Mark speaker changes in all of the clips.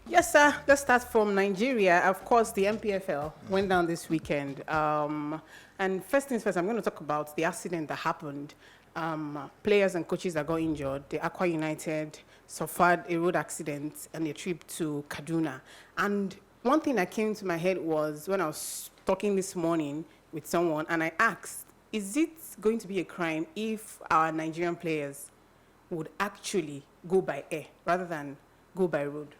Speaker 1: Yes, sir. Let's start from Nigeria. Of course, the NPFL went down this weekend. And first things first, I'm going to talk about the accident that happened. Players and coaches that got injured. The Aqua United suffered a road accident on a trip to Kaduna. And one thing that came to my head was when I was talking this morning with someone, and I asked, is it going to be a crime if our Nigerian players would actually go by air rather than go by road?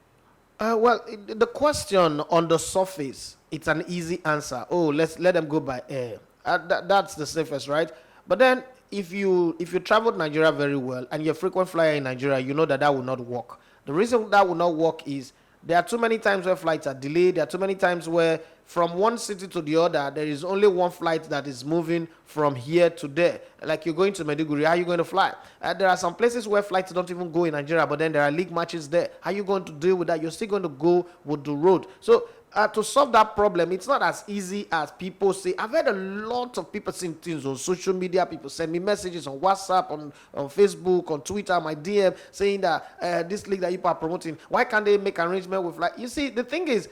Speaker 2: The question on the surface, it's an easy answer. Oh, let's let them go by air. That's the safest, right? But then, if you traveled Nigeria very well and you're a frequent flyer in Nigeria, you know that that will not work. The reason that will not work is there are too many times where flights are delayed. There are too many times where from one city to the other, there is only one flight that is moving from here to there. Like you're going to Maiduguri, how are you going to fly? There are some places where flights don't even go in Nigeria, but then there are league matches there. How are you going to deal with that? You're still going to go with the road. So to solve that problem, it's not as easy as people say. I've heard a lot of people saying things on social media. People send me messages on WhatsApp, on Facebook, on Twitter, my DM, saying that this league that you are promoting, why can't they make arrangement with, like, you see, the thing is,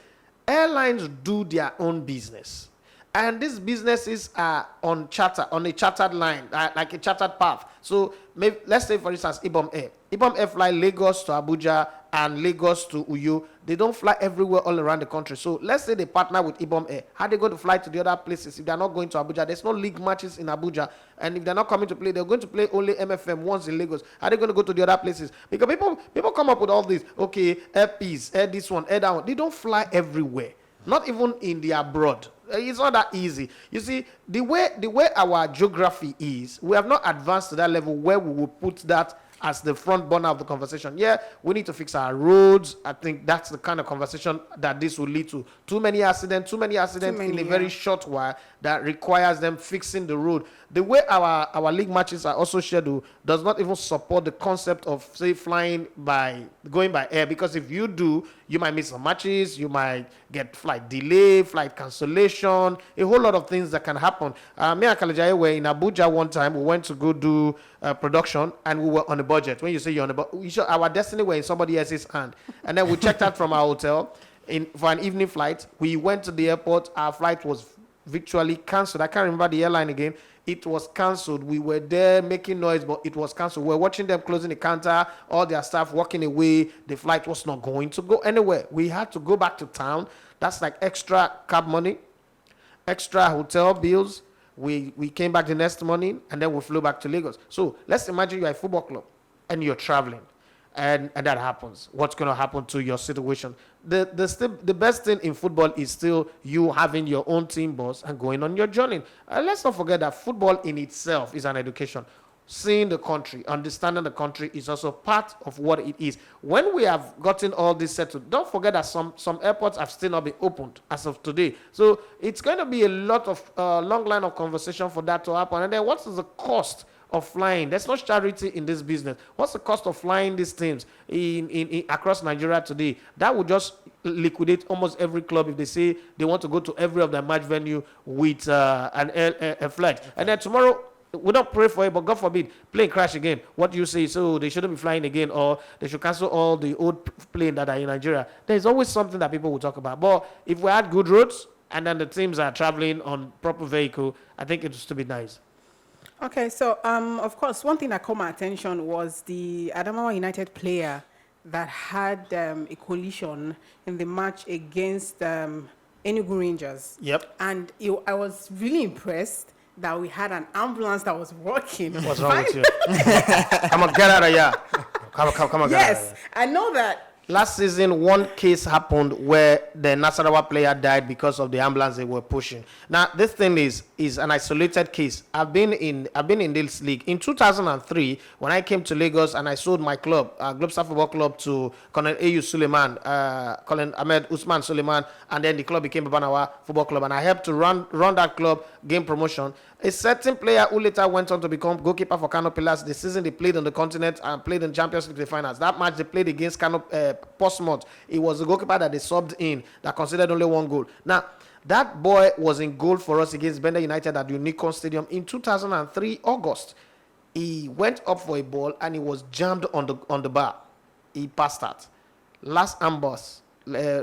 Speaker 2: airlines do their own business. And these businesses are on a chartered line, like a chartered path. So maybe, let's say, for instance, Ibom Air. Ibom Air fly Lagos to Abuja and Lagos to Uyo. They don't fly everywhere all around the country. So let's say they partner with Ibom Air. How are they going to fly to the other places if they're not going to Abuja? There's no league matches in Abuja. And if they're not coming to play, they're going to play only MFM once in Lagos. How are they going to go to the other places? Because people come up with all this. Okay, air peace, air this one, air that one. They don't fly everywhere. Not even in the abroad. It's not that easy. You see, the way our geography is, we have not advanced to that level where we will put that as the front burner of the conversation. Yeah, we need to fix our roads. I think that's the kind of conversation that this will lead to. Too many accidents in a very short while that requires them fixing the road. The way our league matches are also scheduled does not even support the concept of, say, going by air, because if you do, you might miss some matches, you might get flight delay, flight cancellation, a whole lot of things that can happen. Me and Kalajaye were in Abuja one time. We went to go do production, and we were on a budget. When you say you're on a budget, our destiny were in somebody else's hand. And then we checked out from our hotel for an evening flight. We went to the airport. Our flight was virtually cancelled. I can't remember the airline again. It was cancelled. We were there making noise, but it was cancelled. We were watching them closing the counter, all their staff walking away. The flight was not going to go anywhere. We had to go back to town. That's like extra cab money, extra hotel bills. We came back the next morning, and then we flew back to Lagos. So let's imagine you're a football club and you're traveling, and that happens. What's going to happen to your situation? The best thing in football is still you having your own team bus and going on your journey. Let's not forget that football in itself is an education. Seeing the country, understanding the country is also part of what it is. When we have gotten all this settled, don't forget that some airports have still not been opened as of today. So it's going to be a lot of long line of conversation for that to happen. And then what is the cost of flying? There's no charity in this business. What's the cost of flying these teams in across Nigeria today? That would just liquidate almost every club if they say they want to go to every of their match venue with a flight. And then tomorrow, we don't pray for it, but God forbid, plane crash again. What do you say? So they shouldn't be flying again, or they should cancel all the old planes that are in Nigeria. There's always something that people will talk about. But if we had good roads and then the teams are traveling on proper vehicle, I think it would still be nice.
Speaker 1: Okay, so of course, one thing that caught my attention was the Adamawa United player that had a collision in the match against Enugu Rangers.
Speaker 2: Yep.
Speaker 1: And I was really impressed that we had an ambulance that was working.
Speaker 2: What's wrong with you? Come on, get out of here. Come on, get out of here.
Speaker 1: Yes, I know that.
Speaker 2: Last season, one case happened where the Nasarawa player died because of the ambulance they were pushing. Now, this thing is an isolated case. I've been in this league. In 2003, when I came to Lagos and I sold my club, Globstar Football Club, to Colonel A.U. Suleiman, Colonel Ahmed Usman Suleiman, and then the club became Banawa Football Club, and I helped to run that club, gain promotion. A certain player who later went on to become goalkeeper for Kano Pillars, the season they played on the continent and played in Champions League finals. That match they played against Kano Portsmouth, it was the goalkeeper that they subbed in that considered only one goal. Now, that boy was in goal for us against Bender United at the Unicon Stadium in 2003 August. He went up for a ball and he was jammed on the bar. He passed out. Last ambulance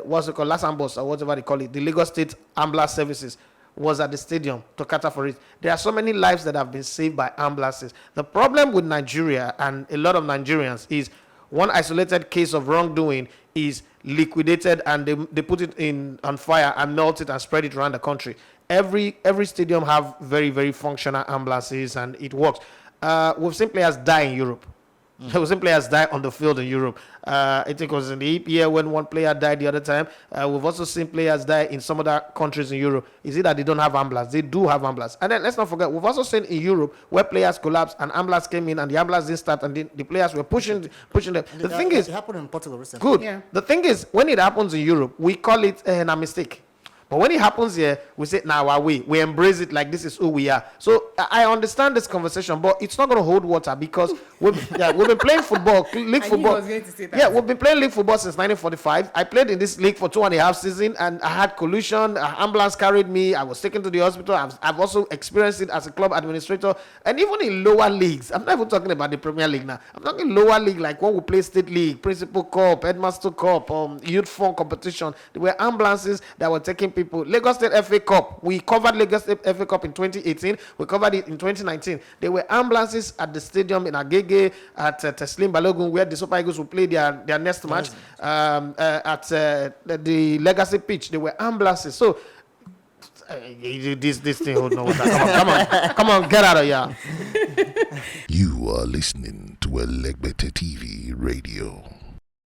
Speaker 2: what's it called, Lasambos or whatever they call it, the Lagos State Ambulance Services was at the stadium to cater for it. There are so many lives that have been saved by ambulances. The problem with Nigeria and a lot of Nigerians is one isolated case of wrongdoing is liquidated and they put it in on fire and melt it and spread it around the country. Every stadium have very, very functional ambulances and it works. We've seen players die in Europe. We've seen players die on the field in Europe. I think it was in the EPL when one player died the other time. We've also seen players die in some other countries in Europe. Is it that they don't have ambulance? They do have ambulance. And then let's not forget, we've also seen in Europe where players collapsed and ambulance came in and the ambulance didn't start and the players were pushing them. The thing is,
Speaker 3: it happened in Portugal recently.
Speaker 2: good.
Speaker 1: Yeah.
Speaker 2: The thing is, when it happens in Europe, we call it a mistake. But when it happens here, we say, now we embrace it like this is who we are. So I understand this conversation, but it's not going to hold water because we've been playing football, league
Speaker 1: I
Speaker 2: football.
Speaker 1: knew I was going to say that.
Speaker 2: Yeah, we've been playing league football since 1945. I played in this league for 2.5 seasons, and I had collusion. An ambulance carried me. I was taken to the hospital. I've also experienced it as a club administrator, and even in lower leagues. I'm not even talking about the Premier League now. I'm talking lower league, like when we play State League, Principal Cup, Headmaster Cup, Youth Fund competition. There were ambulances that were taking people. Lagos State FA Cup. We covered Lagos State FA Cup in 2018. We covered it in 2019. There were ambulances at the stadium in Agege, at Teslim Balogun, where the Super Eagles will play their next match. At the Legacy pitch, there were ambulances. So this thing hold no water. Come on, get out of here.
Speaker 4: You are listening to Elegbete TV Radio.